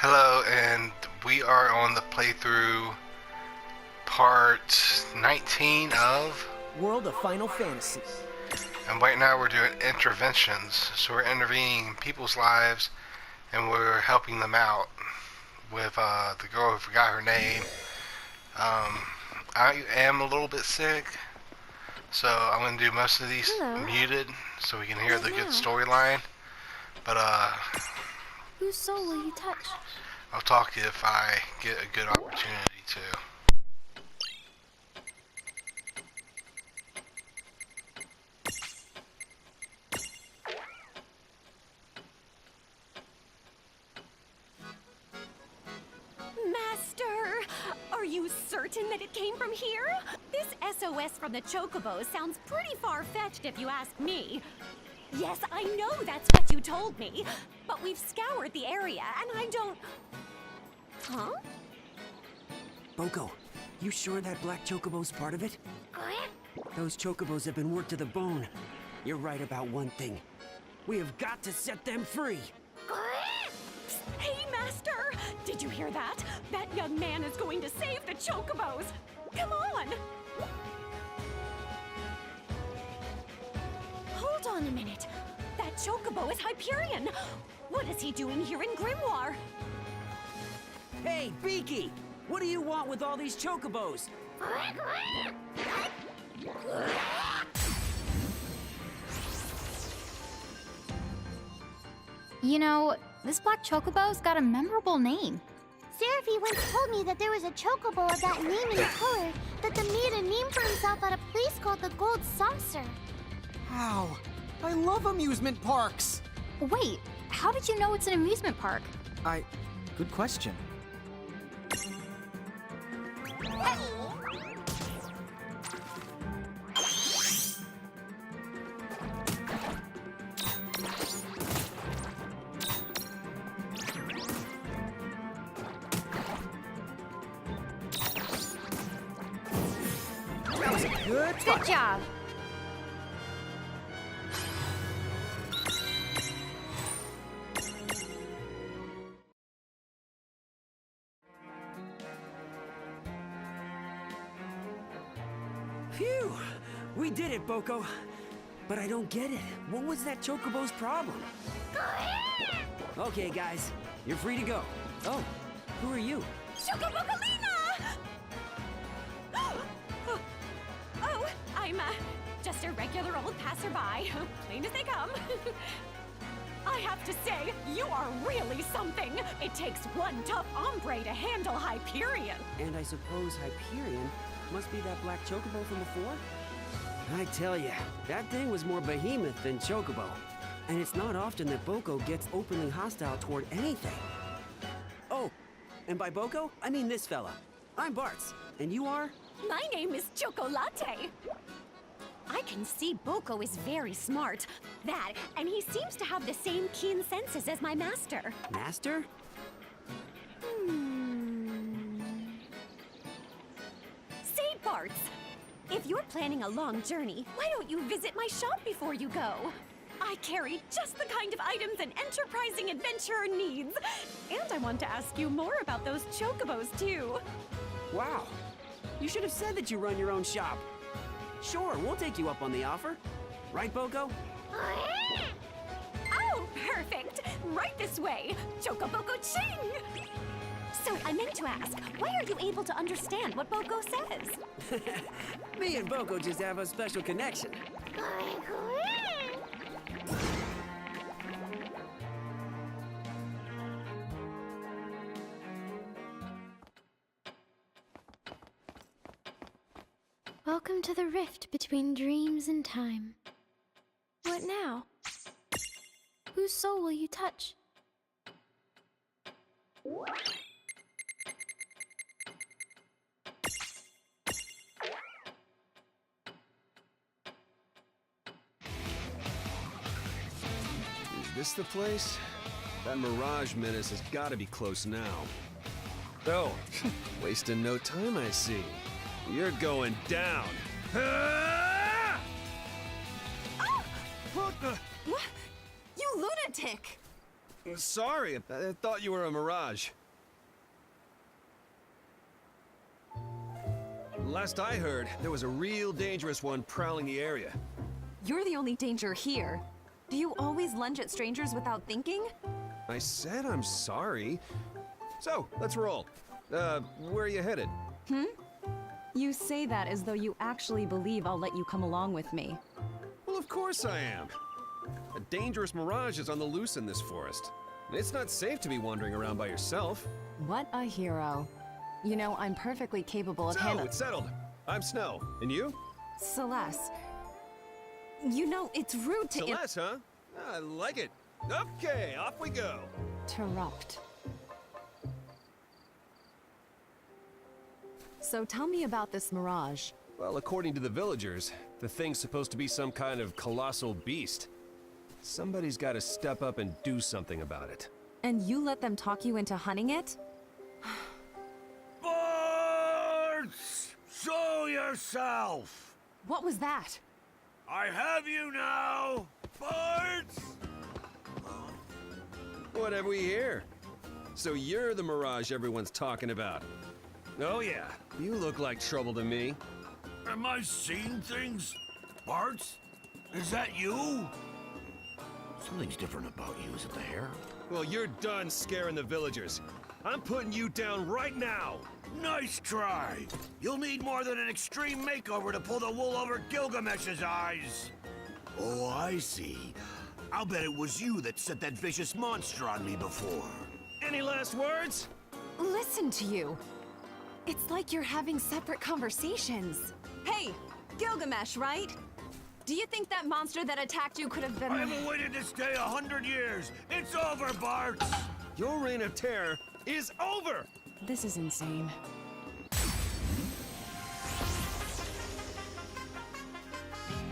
Hello, and we are on the playthrough part 19 of, World of Final Fantasy. and right now we're doing interventions. So we're intervening in people's lives, and we're helping them out with the girl who forgot her name. I am a little bit sick, so I'm going to do most of these muted so we can hear the good storyline. But Whose soul will you touch? I'll talk to you if I get a good opportunity to. Master, are you certain that it came from here? This SOS from the Chocobo sounds pretty far-fetched if you ask me. Yes, I know that's what you told me, but we've scoured the area and I don't... Huh? Boko, you sure that black chocobo's part of it? Those chocobos have been worked to the bone. You're right about one thing. We have got to set them free. Hey, Master! Did you hear that? That young man is going to save the Chocobos! Come on! Hold on a minute. That Chocobo is Hyperion! What is he doing here in Grimoire? Hey, Beaky! What do you want with all these chocobos? You know, this black chocobo's got a memorable name. Seraphy once told me that there was a chocobo of that name and color that made a name for himself at a place called the Gold Saucer. Wow, I love amusement parks. Wait, how did you know it's an amusement park? Good question. That was a good Good fight. job. Phew! We did it, Boko. But I don't get it. What was that chocobo's problem? Okay, guys, you're free to go. Oh, who are you? Chocobocolina! Oh, I'm just a regular old passerby. Plain as they come. I have to say, you are really something. It takes one tough hombre to handle Hyperion. And I suppose Hyperion must be that black chocobo from before? I tell ya, that thing was more behemoth than chocobo. And it's not often that Boko gets openly hostile toward anything. Oh, and by Boko, I mean this fella. I'm Bartz, and you are? My name is Chocolate. I can see Boko is very smart. That, and he seems to have the same keen senses as my master. Master? Say, Bartz, if you're planning a long journey, why don't you visit my shop before you go? I carry just the kind of items an enterprising adventurer needs. And I want to ask you more about those chocobos, too. Wow. You should have said that you run your own shop. Sure, we'll take you up on the offer. Right, Boko? Oh, perfect! Right this way! Chocoboko Ching! So I meant to ask, why are you able to understand what Boko says? Me and Boko just have a special connection. Welcome to the rift between dreams and time. What now? Whose soul will you touch? Is this the place? That Mirage Menace has got to be close now. Oh, wasting no time, I see. You're going down. Ah! What? You lunatic! Sorry, I thought you were a mirage. Last I heard, there was a real dangerous one prowling the area. You're the only danger here. Do you always lunge at strangers without thinking? I said I'm sorry. So, let's roll. Where are you headed? You say that as though you actually believe I'll let you come along with me. Well, of course I am. A dangerous mirage is on the loose in this forest. It's not safe to be wandering around by yourself. What a hero. You know, I'm perfectly capable of So, handling— it's settled. I'm Snow. And you? Celeste. You know, it's rude to Celeste, huh? I like it. Okay, off we go. interrupt. So tell me about this mirage. Well, according to the villagers, the thing's supposed to be some kind of colossal beast. Somebody's got to step up and do something about it. And you let them talk you into hunting it? Bards! Show yourself! What was that? I have you now! Bards! What have we here? So you're the mirage everyone's talking about. Oh yeah, you look like trouble to me. Am I seeing things? Bards? Is that you? Something's different about you. Is it the hair? Well, you're done scaring the villagers. I'm putting you down right now. Nice try! You'll need more than an extreme makeover to pull the wool over Gilgamesh's eyes. Oh, I see. I'll bet it was you that set that vicious monster on me before. Any last words? Listen to you. It's like you're having separate conversations. Hey, Gilgamesh, right? Do you think that monster that attacked you could have been— I haven't waited this day 100 years. It's over, Bart. Your reign of terror is over! This is insane.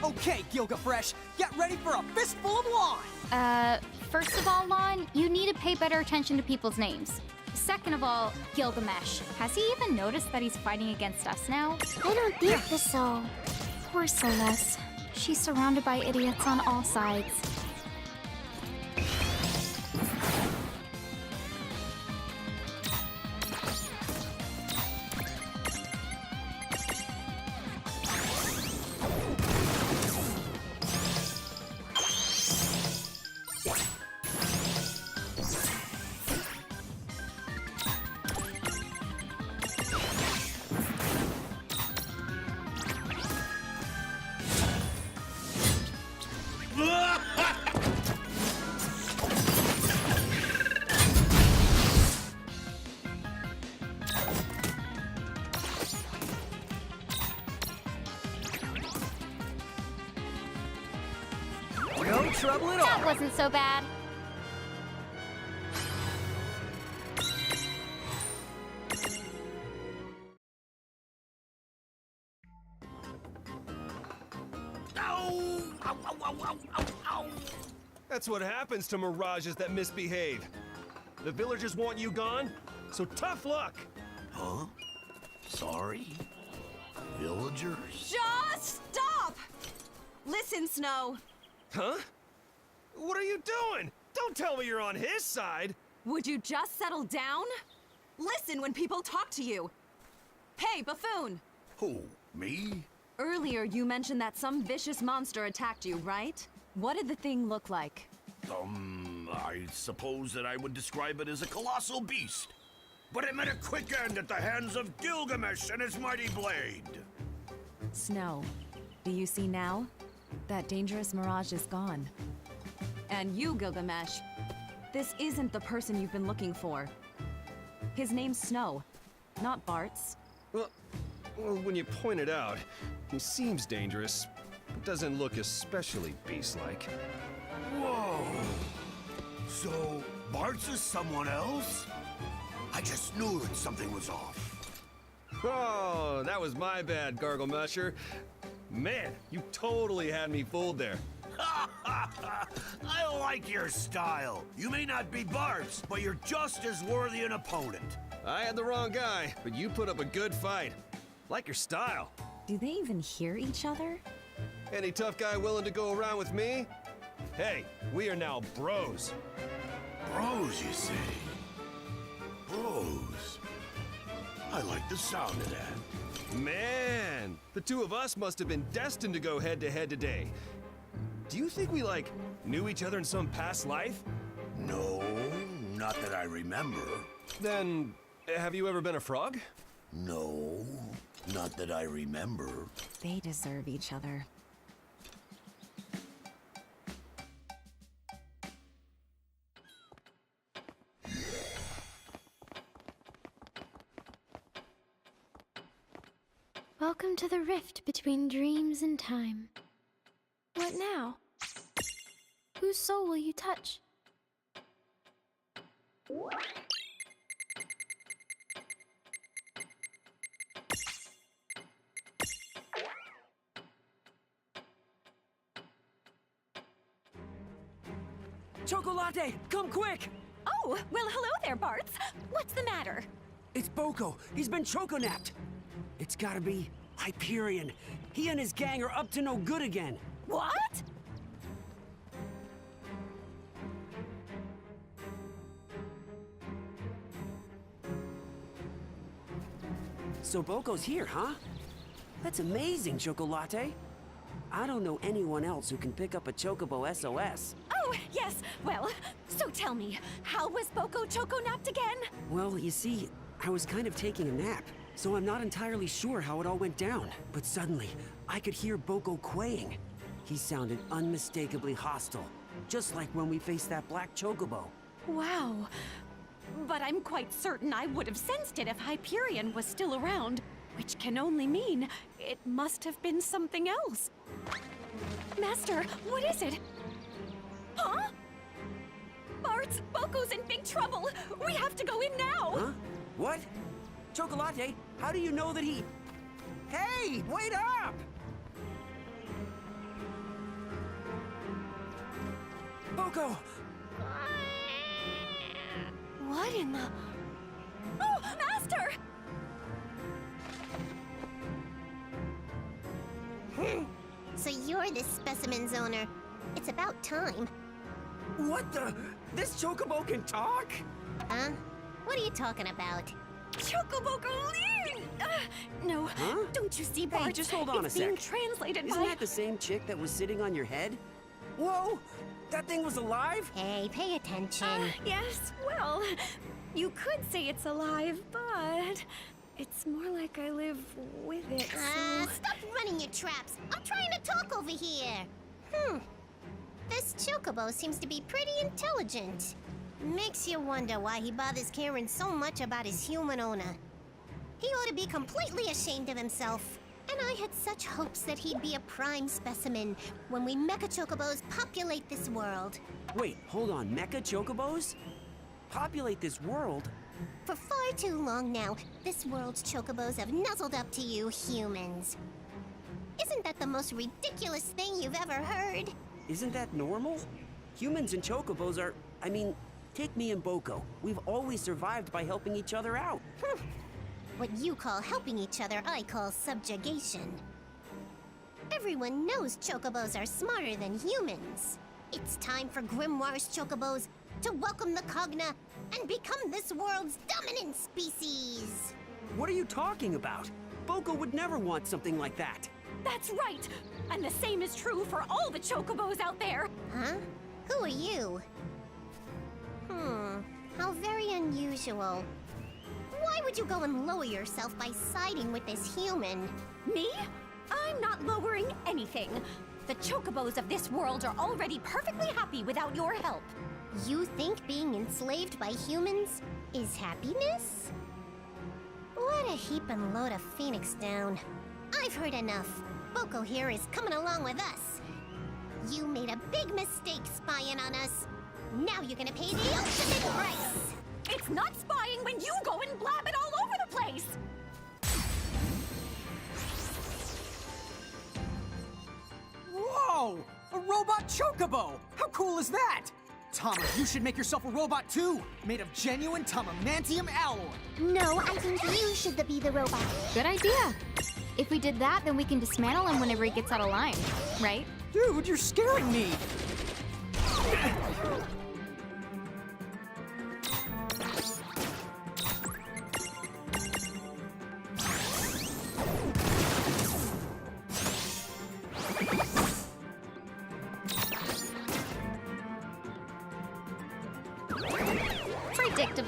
Okay, Gilgafresh, get ready for a fistful of lawn! First of all, Lon, you need to pay better attention to people's names. Second of all, Gilgamesh. Has he even noticed that he's fighting against us now? I don't think so. Poor Celeste. She's surrounded by idiots on all sides. No trouble at all! That wasn't so bad. Ow! Ow, ow, ow, ow, ow, ow! That's what happens to mirages that misbehave. The villagers want you gone, so tough luck! Huh? Sorry? Villagers? Just stop! Listen, Snow. Huh? What are you doing? Don't tell me you're on his side! Would you just settle down? Listen when people talk to you. Hey, Buffoon. Who? Me? Earlier you mentioned that some vicious monster attacked you, right? What did the thing look like? I suppose that I would describe it as a colossal beast. But it met a quick end at the hands of Gilgamesh and his mighty blade. Snow, do you see now? That dangerous mirage is gone. And you, Gilgamesh, this isn't the person you've been looking for. His name's Snow, not Bart's. Well, when you point it out, he seems dangerous, but doesn't look especially beast-like. Whoa! So, Bart's is someone else? I just knew that something was off. Oh, that was my bad, Garglemusher. Man, you totally had me fooled there. I like your style. You may not be Bart's, but you're just as worthy an opponent. I had the wrong guy, but you put up a good fight. Like your style. Do they even hear each other? Any tough guy willing to go around with me? Hey, we are now bros. Bros, you say? Bros. I like the sound of that. Man, the two of us must have been destined to go head-to-head today. Do you think we, like, knew each other in some past life? No, not that I remember. Then, have you ever been a frog? No, not that I remember. They deserve each other. Welcome to the rift between dreams and time. What now? Whose soul will you touch? Chocolate, come quick! Oh, well, hello there, Bartz. What's the matter? It's Boko. He's been choco-napped. It's gotta be Hyperion. He and his gang are up to no good again. What? So Boko's here, huh? That's amazing, Chocolate. I don't know anyone else who can pick up a Chocobo SOS. Oh, yes. Well, so tell me, how was Boko choco-napped again? Well, you see, I was kind of taking a nap, so I'm not entirely sure how it all went down. But suddenly, I could hear Boko kwaying. He sounded unmistakably hostile, just like when we faced that black Chocobo. Wow. But I'm quite certain I would have sensed it if Hyperion was still around, which can only mean it must have been something else. Master, what is it? Huh? Bartz, Boko's in big trouble! We have to go in now! Huh? What? Chocolate, how do you know that he... Hey, wait up! Boko! What in the... Oh, Master! So you're this specimen's owner. It's about time. What the... This Chocobo can talk? Huh? What are you talking about? Chocobo Golene! No, Huh? don't you see, Bart? Hey, just hold on a It's being sec. translated Isn't by... that the same chick that was sitting on your head? Whoa! That thing was alive? Hey, pay attention. Yes, well, you could say it's alive, but it's more like I live with it, so... Stop running your traps. I'm trying to talk over here. This Chocobo seems to be pretty intelligent. Makes you wonder why he bothers caring so much about his human owner. He ought to be completely ashamed of himself. And I had such hopes that he'd be a prime specimen when we Mecha Chocobos populate this world. Wait, hold on. Mecha Chocobos? Populate this world? For far too long now, this world's Chocobos have nuzzled up to you humans. Isn't that the most ridiculous thing you've ever heard? Isn't that normal? Humans and Chocobos are... I mean, take me and Boko. We've always survived by helping each other out. What you call helping each other, I call subjugation. Everyone knows Chocobos are smarter than humans. It's time for Grimoire's Chocobos to welcome the Cogna and become this world's dominant species. What are you talking about? Boko would never want something like that. That's right! And the same is true for all the Chocobos out there! Huh? Who are you? How very unusual. Why would you go and lower yourself by siding with this human? Me? I'm not lowering anything. The Chocobos of this world are already perfectly happy without your help. You think being enslaved by humans is happiness? What a heaping load of Phoenix down. I've heard enough. Boko here is coming along with us. You made a big mistake spying on us. Now you're gonna pay the ultimate price. It's not spying when you go and blab it all over the place! Whoa! A robot Chocobo! How cool is that? Tama, you should make yourself a robot too, made of genuine Tamamantium alloy. No, I think you should be the robot. Good idea. If we did that, then we can dismantle him whenever he gets out of line, right? Dude, you're scaring me!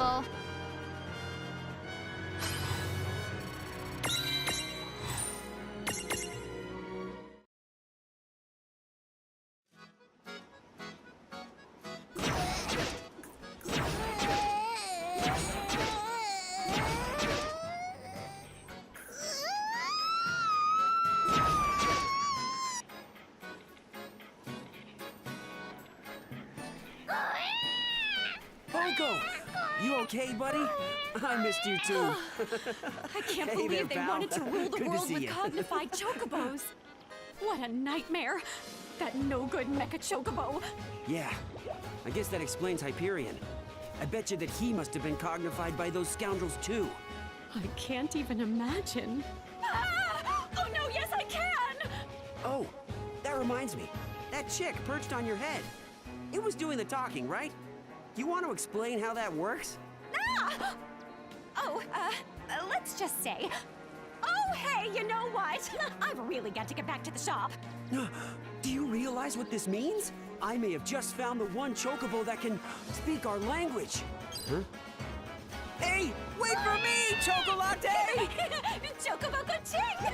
level. Boko! You okay, buddy? I missed you too. I can't Hey believe there, they pal. wanted to rule the Good to world see with ya. cognified chocobos. What a nightmare. That no-good mecha chocobo. Yeah, I guess that explains Hyperion. I bet you that he must have been cognified by those scoundrels too. I can't even imagine. Ah! Oh no, yes I can! Oh, that reminds me. That chick perched on your head. It was doing the talking, right? You want to explain how that works? Ah! Oh, let's just say. Oh, hey, you know what? I've really got to get back to the shop. Do you realize what this means? I may have just found the one chocobo that can speak our language. Huh? Hey, wait for me, Chocolatte! Chocobo Ching!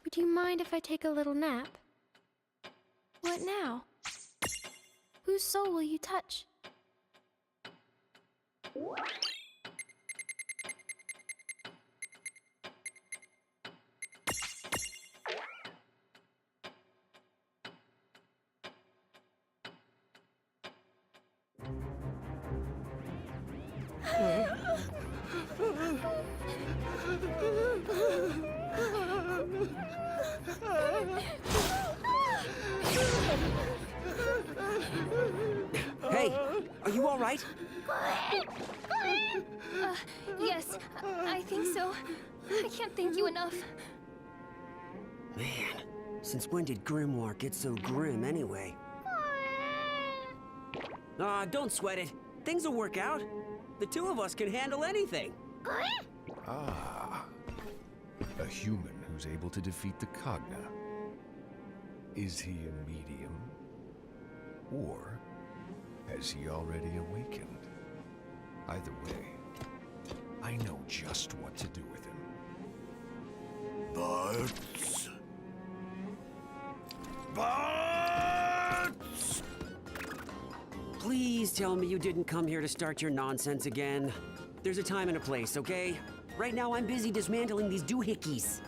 Would you mind if I take a little nap? What now? Whose soul will you touch? Hey, are you all right? Yes, I think so. I can't thank you enough. Man, since when did Grimoire get so grim anyway? Don't sweat it. Things will work out. The two of us can handle anything. Ah, a human who's able to defeat the Cogna. Is he a medium? Or has he already awakened? Either way, I know just what to do with him. Bartz. Bartz! Please tell me you didn't come here to start your nonsense again. There's a time and a place, okay? Right now I'm busy dismantling these doohickeys.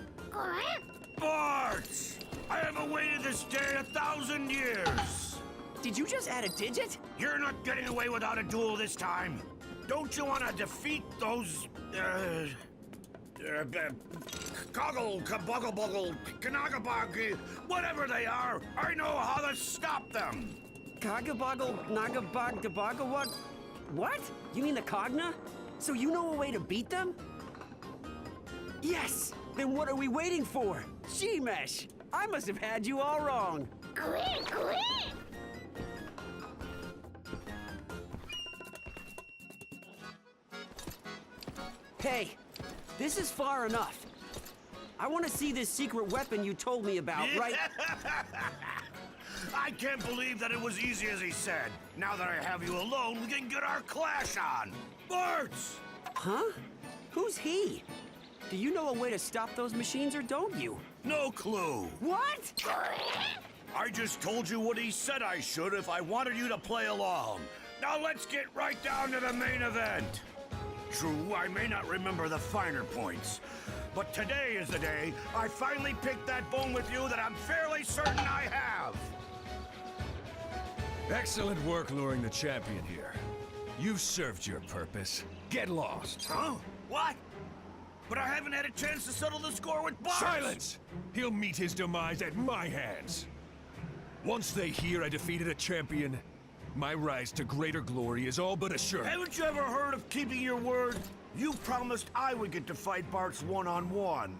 Bartz! I have awaited this day 1,000 years! Did you just add a digit? You're not getting away without a duel this time! Don't you want to defeat those, Goggle, Kabuggle, Kanagabog, whatever they are? I know how to stop them! Kagaboggle, Nagabog, Gabaga, what? What? You mean the Cogna? So you know a way to beat them? Yes! Then what are we waiting for? Shemesh! I must have had you all wrong. Hey, this is far enough. I want to see this secret weapon you told me about, right? I can't believe that it was easy as he said. Now that I have you alone, we can get our clash on. Bartz! Huh? Who's he? Do you know a way to stop those machines or don't you? No clue. What? I just told you what he said I should if I wanted you to play along. Now let's get right down to the main event. True, I may not remember the finer points, but today is the day I finally picked that bone with you that I'm fairly certain I have. Excellent work luring the champion here. You've served your purpose. Get lost. Huh? What? But I haven't had a chance to settle the score with Bartz. Silence! He'll meet his demise at my hands. Once they hear I defeated a champion, my rise to greater glory is all but assured. Haven't you ever heard of keeping your word? You promised I would get to fight Bartz one-on-one.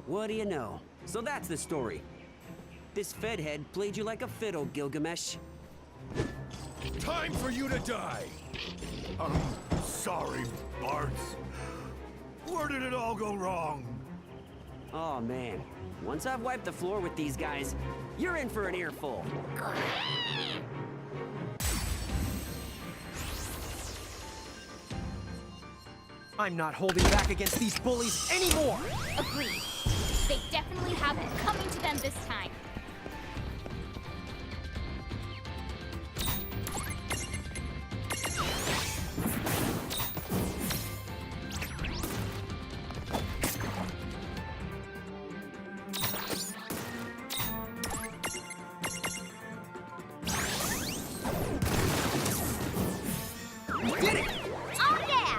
What do you know? So that's the story. This Fed head played you like a fiddle, Gilgamesh. Time for you to die! I'm sorry, Bartz. Where did it all go wrong? Oh man, once I've wiped the floor with these guys, you're in for an earful. I'm not holding back against these bullies anymore! Agreed. They definitely have it coming to them this time. Did it! Oh yeah!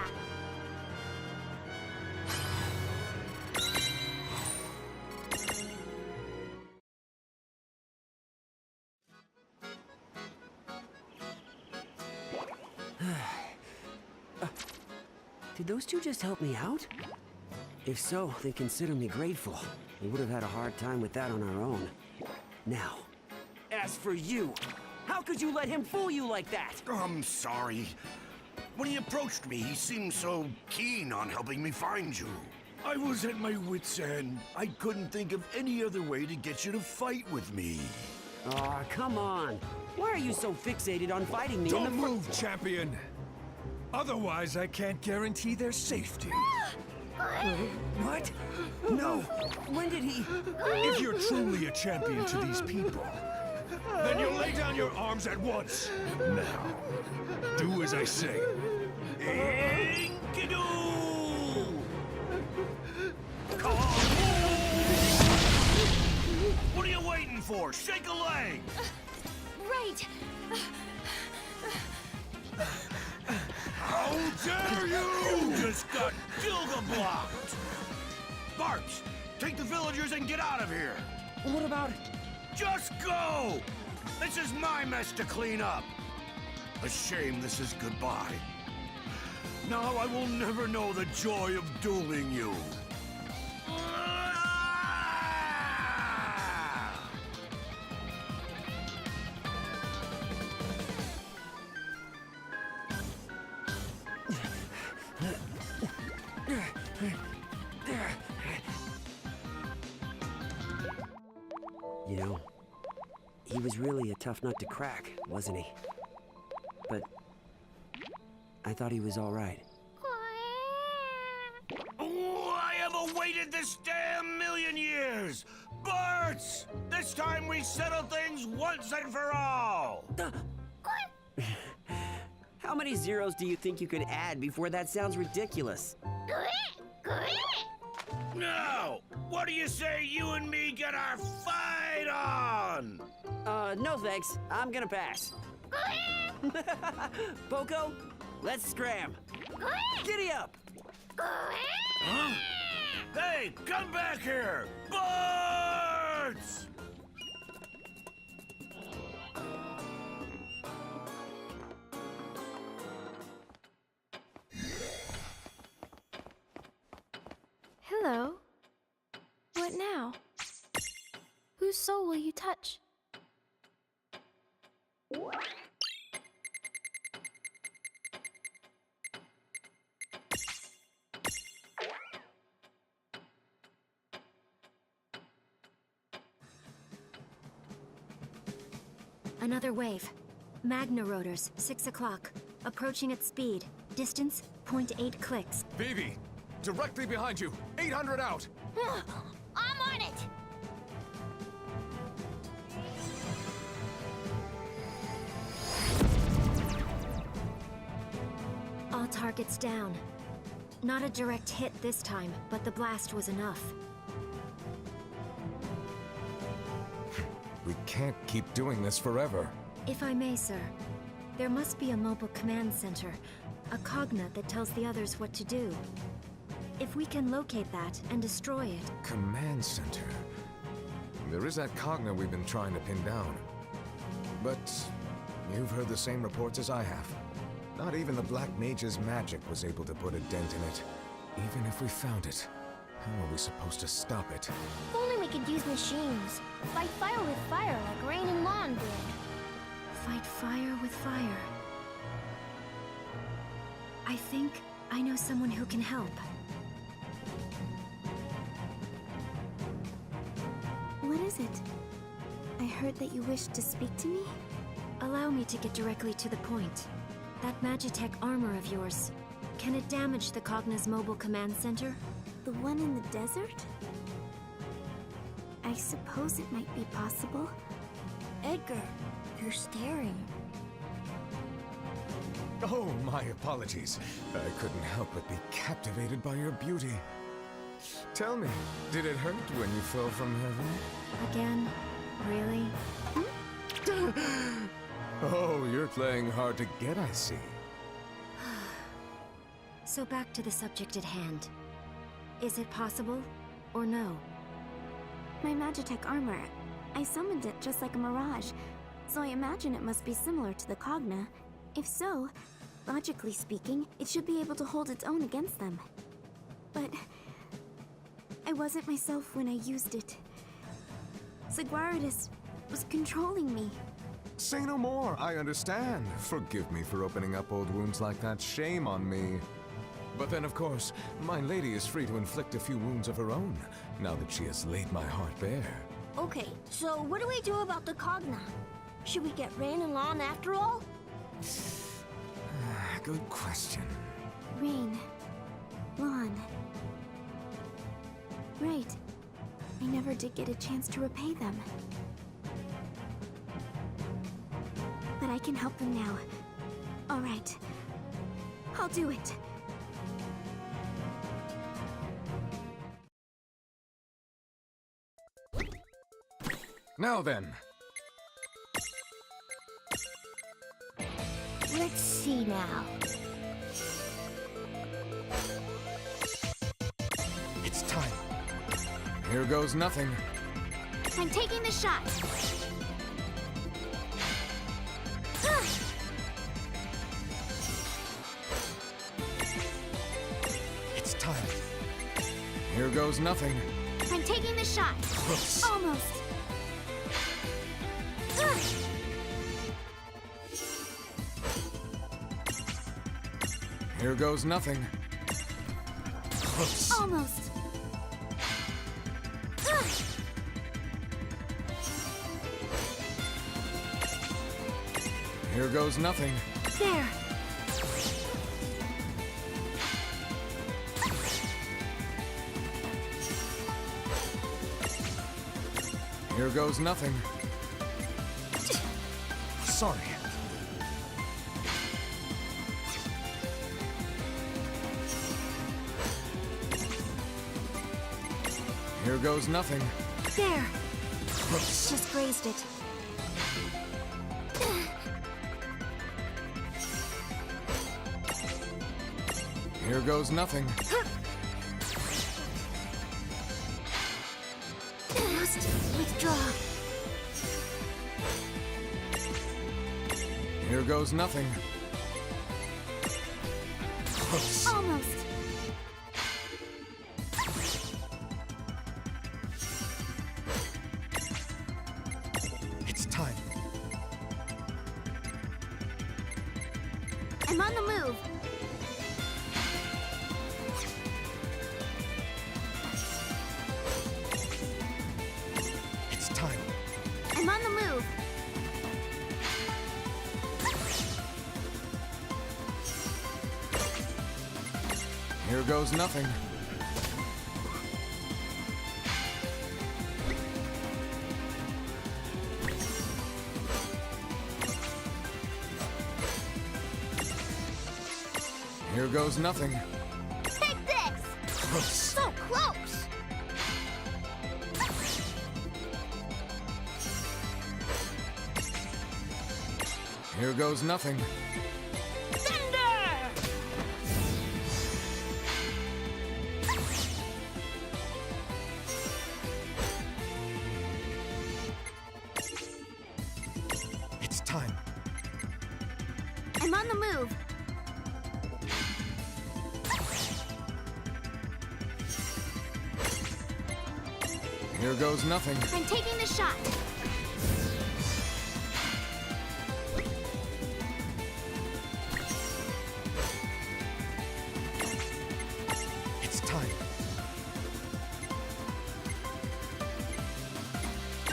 Did those two just help me out? If so, then consider me grateful. We would have had a hard time with that on our own. Now, as for you, how could you let him fool you like that? I'm sorry. When he approached me, he seemed so keen on helping me find you. I was at my wit's end. I couldn't think of any other way to get you to fight with me. Aw, come on. Why are you so fixated on fighting me? Don't move, champion! Otherwise, I can't guarantee their safety. What? No. When did he? If you're truly a champion to these people, then you lay down your arms at once. Now, do as I say. Enkidu! What are you waiting for? Shake a leg! Right. How dare you! You just got Gilga-blocked! Bart, take the villagers and get out of here! What about? Just go! This is my mess to clean up! A shame this is goodbye. Now I will never know the joy of dueling you. You know, he was really a tough nut to crack, wasn't he? But I thought he was all right. Oh, I have awaited this damn million years! Barts! This time we settle things once and for all! How many zeros do you think you can add before that sounds ridiculous? Now, what do you say you and me get our fight on? No thanks. I'm gonna pass. Poco, let's scram. Giddy up! Huh? Hey, come back here! Barts! Hello. What now? Whose soul will you touch? Another wave. Magna rotors, 6 o'clock. Approaching at speed. Distance, 0.8 clicks. Vivi, directly behind you. 800 out. I'm on it! All targets down. Not a direct hit this time, but the blast was enough. We can't keep doing this forever. If I may, sir. There must be a mobile command center. A cognate that tells the others what to do. If we can locate that and destroy it... Command center. There is that cognate we've been trying to pin down. But you've heard the same reports as I have. Not even the Black Mage's magic was able to put a dent in it. Even if we found it, how are we supposed to stop it? If only we could use machines. Fight fire with fire like Rain and Lawn did. Fight fire with fire. I think I know someone who can help. is it? I heard that you wished to speak to me? Allow me to get directly to the point. That Magitech armor of yours, can it damage the Cogna's mobile command center? The one in the desert? I suppose it might be possible. Edgar, you're staring. Oh, my apologies. I couldn't help but be captivated by your beauty. Tell me, did it hurt when you fell from heaven? Again? Really? Oh, you're playing hard to get, I see. So back to the subject at hand. Is it possible, or no? My Magitech armor, I summoned it just like a mirage, so I imagine it must be similar to the Cogna. If so, logically speaking, it should be able to hold its own against them. But I wasn't myself when I used it. Saguaridas was controlling me. Say no more, I understand. Forgive me for opening up old wounds like that. Shame on me. But then, of course, my lady is free to inflict a few wounds of her own, now that she has laid my heart bare. Okay, so what do we do about the Cogna? Should we get Rain and Lon after all? Good question. Rain. Lon. Right. I never did get a chance to repay them. But I can help them now. All right. I'll do it. Now then. Let's see now. It's time. Here goes nothing. I'm taking the shot. It's time. Here goes nothing. I'm taking the shot. Almost. Here goes nothing. Almost. Here goes nothing. There. Here goes nothing. Sorry. Here goes nothing. There. Just grazed it. Here goes nothing. Must withdraw. Here goes nothing. Almost. It's time. I'm on the move. It's time. I'm on the move. Here goes nothing. Here goes nothing. Take this! So close! Here goes nothing. It's time. I'm on the move. Here goes nothing. I'm taking the shot. It's time.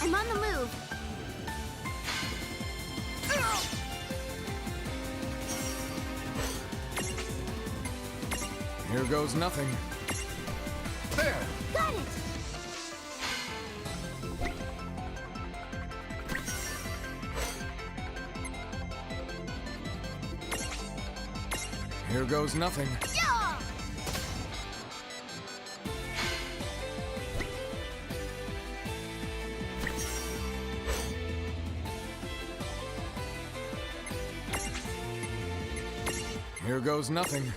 I'm on the move. Here goes nothing. There! Got it! Here goes nothing. Yeah! Here goes nothing.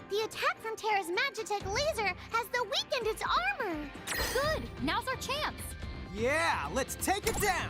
The attack from Terra's Magitech laser has the weakened its armor. Good! Now's our chance! Yeah, let's take it down!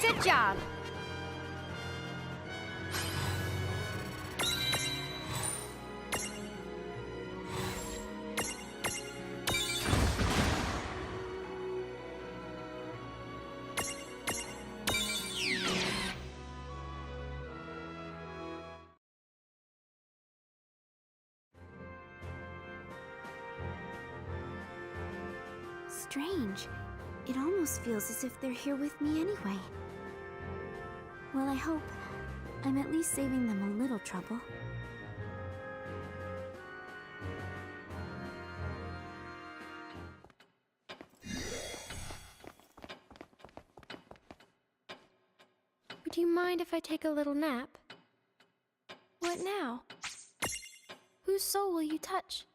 Good job. Strange. It almost feels as if they're here with me anyway. Well, I hope I'm at least saving them a little trouble. Would you mind if I take a little nap? What now? Whose soul will you touch?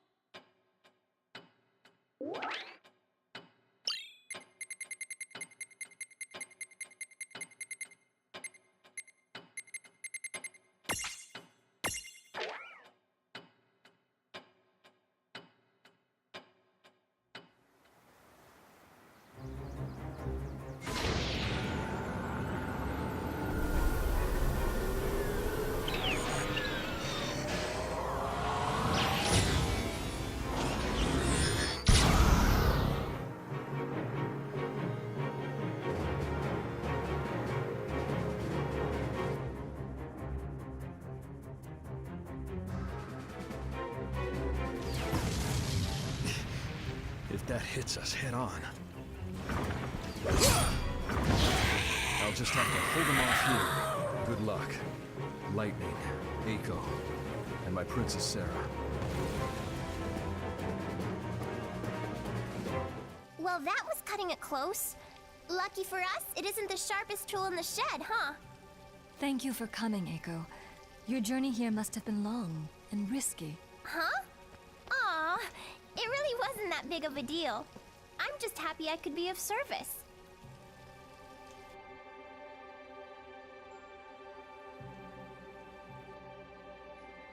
If that hits us head on, I'll just have to hold them off here. Good luck. Lightning, Eiko, and my Princess Sarah. Well, that was cutting it close. Lucky for us, it isn't the sharpest tool in the shed, huh? Thank you for coming, Eiko. Your journey here must have been long and risky. Huh? Aw, it really wasn't that big of a deal. I'm just happy I could be of service.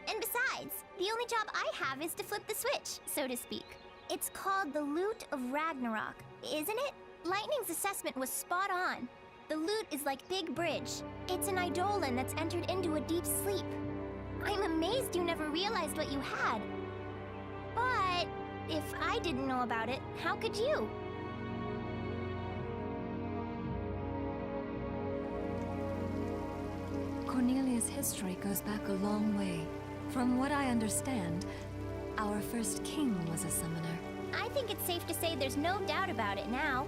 And besides, the only job I have is to flip the switch, so to speak. It's called the Lute of Ragnarok, isn't it? Lightning's assessment was spot on. The lute is like Big Bridge. It's an Eidolon that's entered into a deep sleep. I'm amazed you never realized what you had. But if I didn't know about it, how could you? Cornelia's history goes back a long way. From what I understand, our first king was a summoner. I think it's safe to say there's no doubt about it now.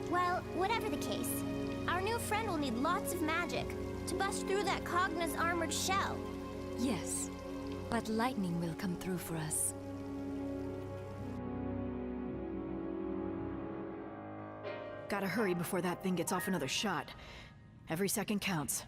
Well, whatever the case, our new friend will need lots of magic to bust through that Cogna's armored shell. Yes, but lightning will come through for us. Gotta hurry before that thing gets off another shot. Every second counts.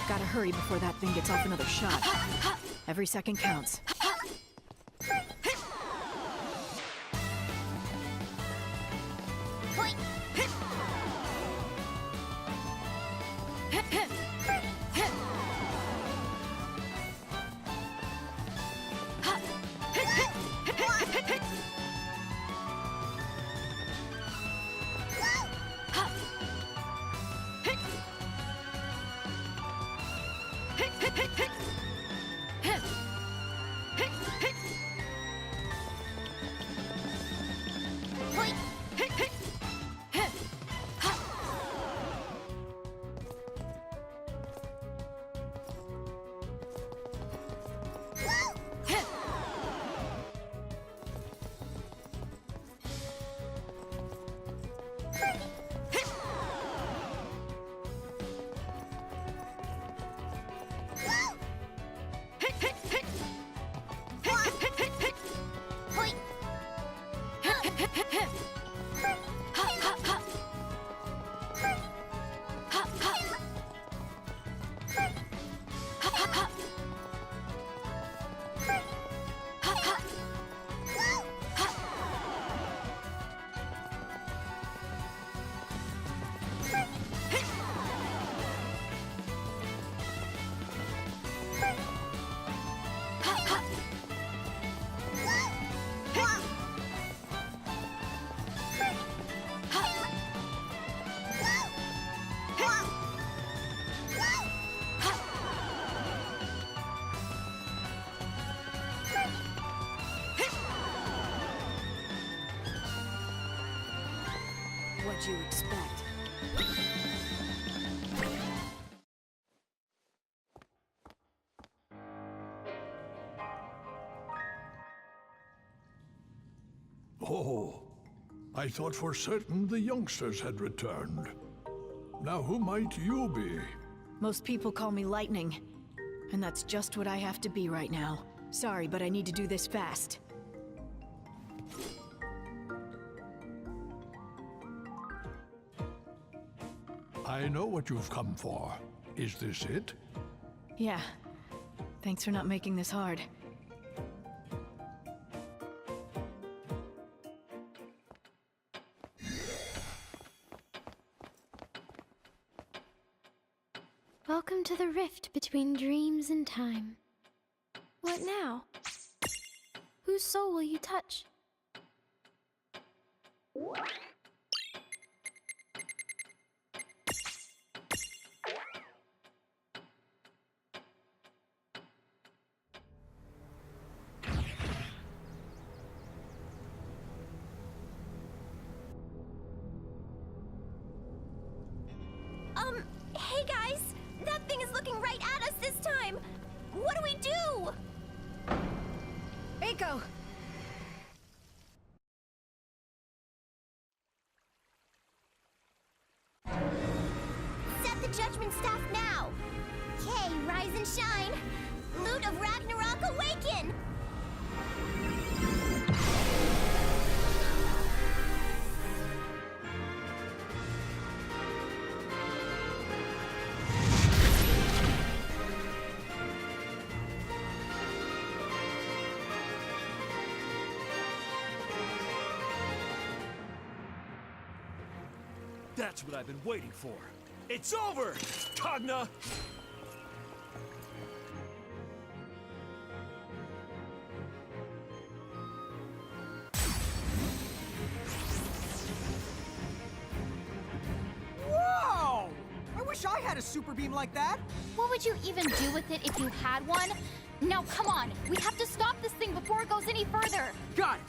Gotta hurry before that thing gets off another shot. Every second counts. What'd you expect? Oh, I thought for certain the youngsters had returned. Now who might you be? Most people call me Lightning, and that's just what I have to be right now. Sorry, but I need to do this fast. I know what you've come for. Is this it? Yeah. Thanks for not making this hard. Welcome to the rift between dreams and time. What now? Whose soul will you touch? coming right at us this time! What do we do? Eiko! Set the judgment staff now! Kay, rise and shine! Loot of Ragnarok, awaken! That's what I've been waiting for. It's over, Cogna! Whoa! I wish I had a super beam like that. What would you even do with it if you had one? Now, come on. We have to stop this thing before it goes any further. Got it!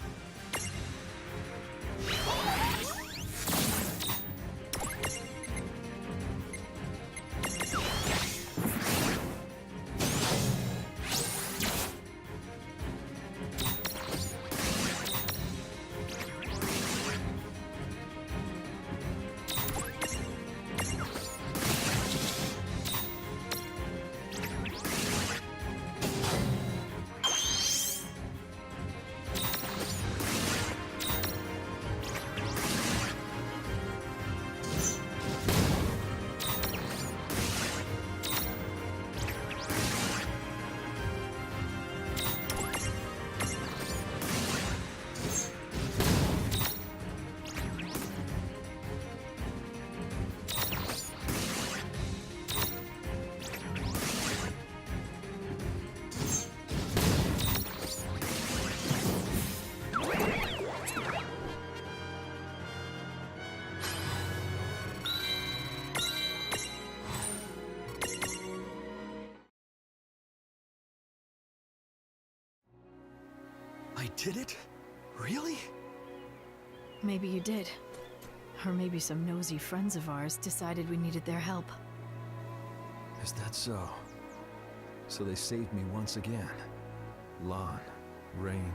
I did it? Really? Maybe you did. Or maybe some nosy friends of ours decided we needed their help. Is that so? So they saved me once again. Lon, Rain.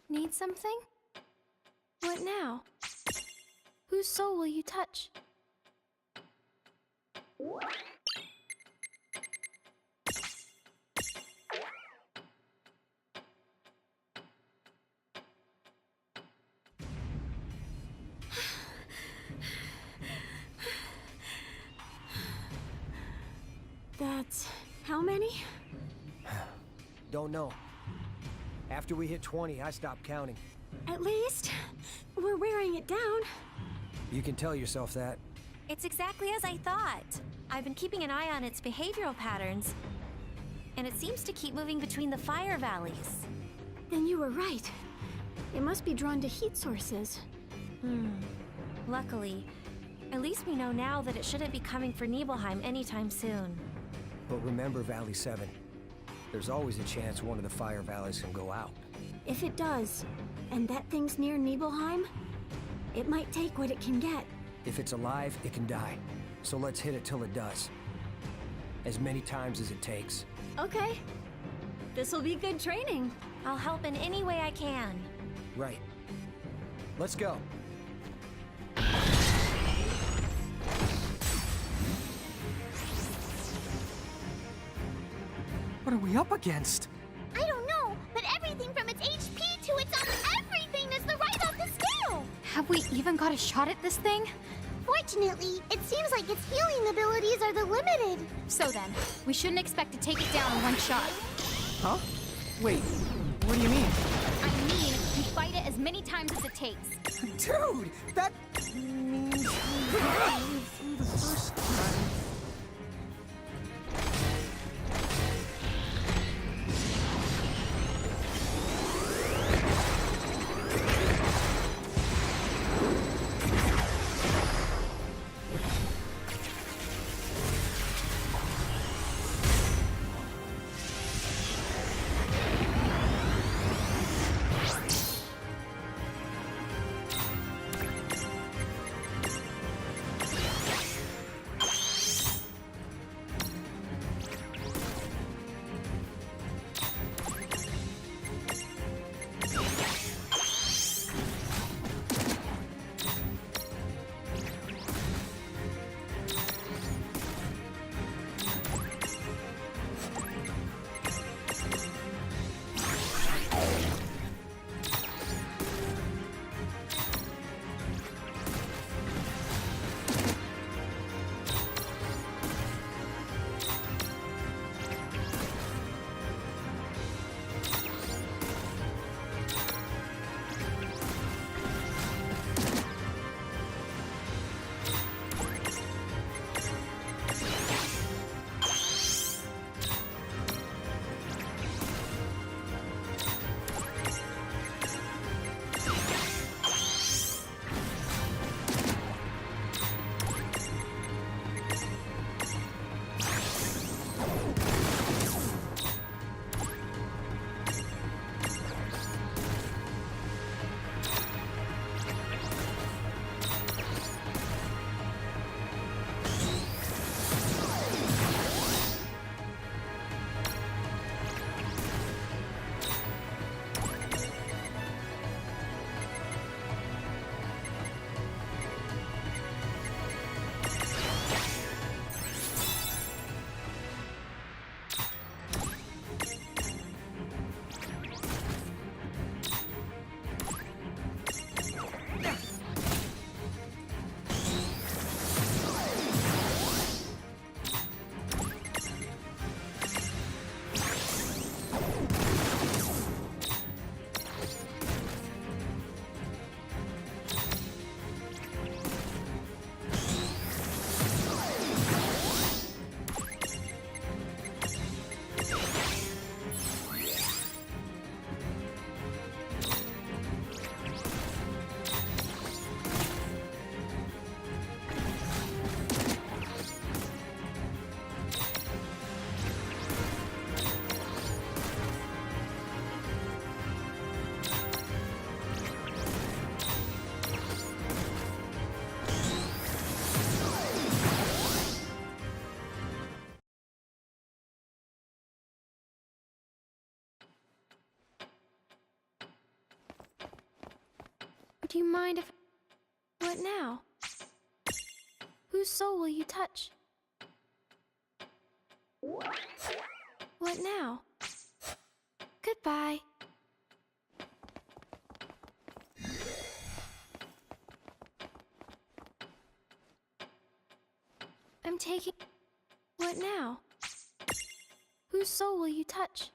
Need something? What now? Whose soul will you touch? That's how many? Don't know. After we hit 20, I stopped counting. At least we're wearing it down. You can tell yourself that. It's exactly as I thought. I've been keeping an eye on its behavioral patterns, and it seems to keep moving between the fire valleys. Then you were right. It must be drawn to heat sources. Luckily, at least we know now that it shouldn't be coming for Nibelheim anytime soon. But remember Valley 7. There's always a chance one of the fire valleys can go out. If it does, and that thing's near Nibelheim, it might take what it can get. If it's alive, it can die. So let's hit it till it does. As many times as it takes. Okay. This'll be good training. I'll help in any way I can. Right. Let's go. What are we up against? I don't know, but everything from its HP to its everything is the right off the scale! Have we even got a shot at this thing? Fortunately, it seems like its healing abilities are the limited. So then, we shouldn't expect to take it down in one shot. Huh? Wait, what do you mean? I mean, we fight it as many times as it takes. Dude, that means we got through the first time. Do you mind if... What now? Whose soul will you touch? What now? Goodbye. I'm taking... What now? Whose soul will you touch?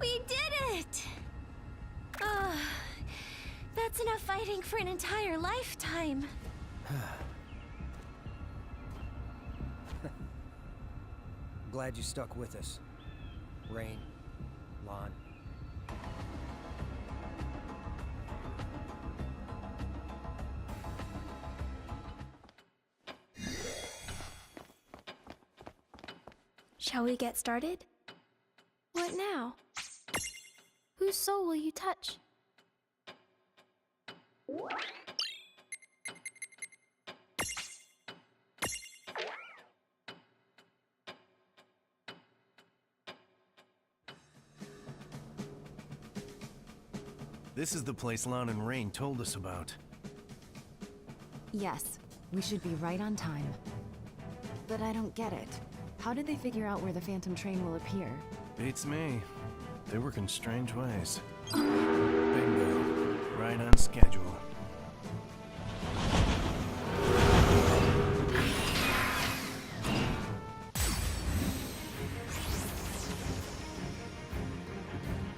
We did it! That's enough fighting for an entire lifetime. Glad you stuck with us. Rain, Lon. Shall we get started? What now? Whose soul will you touch? This is the place Lon and Rain told us about. Yes, we should be right on time. But I don't get it. How did they figure out where the Phantom train will appear? Beats me. They work in strange ways. Bingo. Right on schedule.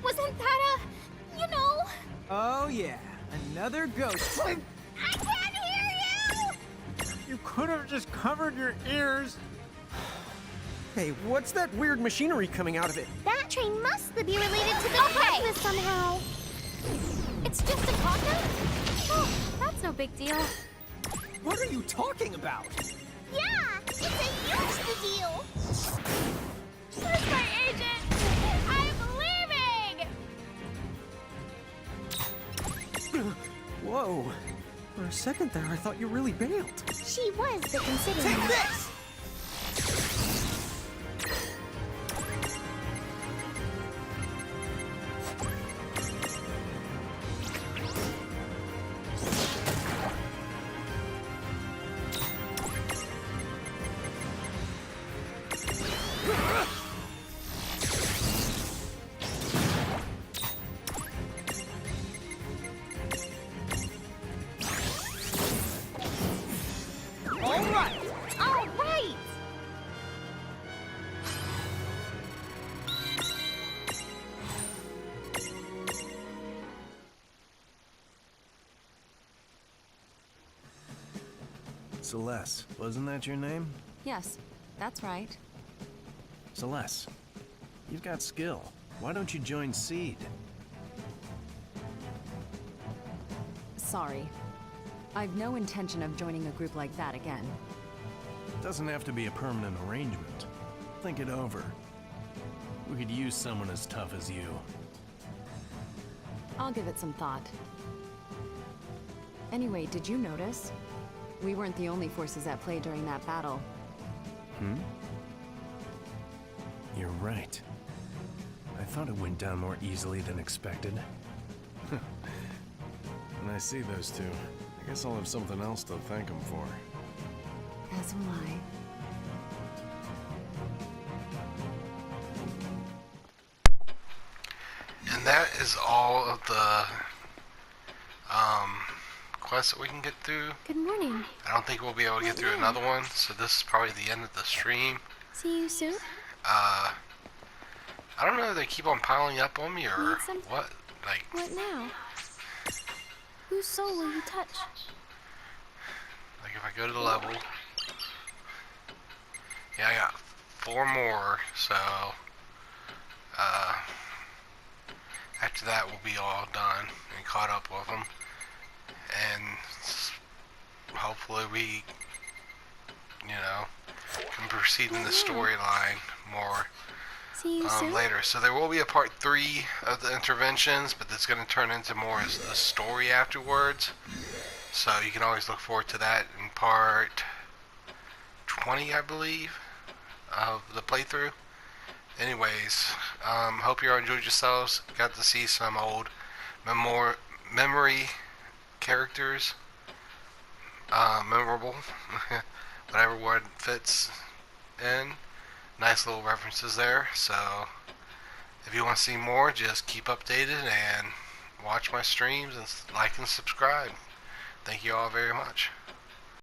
Wasn't that a, you know? Oh yeah, another ghost. I can't hear you! You could have just covered your ears. Hey, what's that weird machinery coming out of it? That train must be related to the Cogna somehow. It's just a Cogna? Oh, that's no big deal. What are you talking about? Yeah, it's a huge deal. Where's my agent? I'm leaving! Whoa. For a second there, I thought you really bailed. She was, but considering... Take this! All right! Celeste, wasn't that your name? Yes, that's right. Celeste, you've got skill. Why don't you join Seed? Sorry. I've no intention of joining a group like that again. Doesn't have to be a permanent arrangement. Think it over. We could use someone as tough as you. I'll give it some thought. Anyway, did you notice? We weren't the only forces at play during that battle. Hmm? You're right. I thought it went down more easily than expected. When I see those two, I guess I'll have something else to thank them for. As will I. And that is all of the quests that we can get through. Good morning. I don't think we'll be able to get through another one, so this is probably the end of the stream. See you soon. I don't know if they keep on piling up on me or Need some? what. Like, What now? Whose soul will you touch? if I go to the level, yeah, I got 4 more, so after that we'll be all done and caught up with them, and hopefully we, can proceed in the storyline more See you soon. later. So there will be a part 3 of the interventions, but that's going to turn into more as a story afterwards. So you can always look forward to that in part 20, I believe, of the playthrough. Anyways, hope you all enjoyed yourselves. Got to see some old memory characters. Memorable. Whatever word fits in. Nice little references there. So if you want to see more, just keep updated and watch my streams and like and subscribe. Thank you all very much.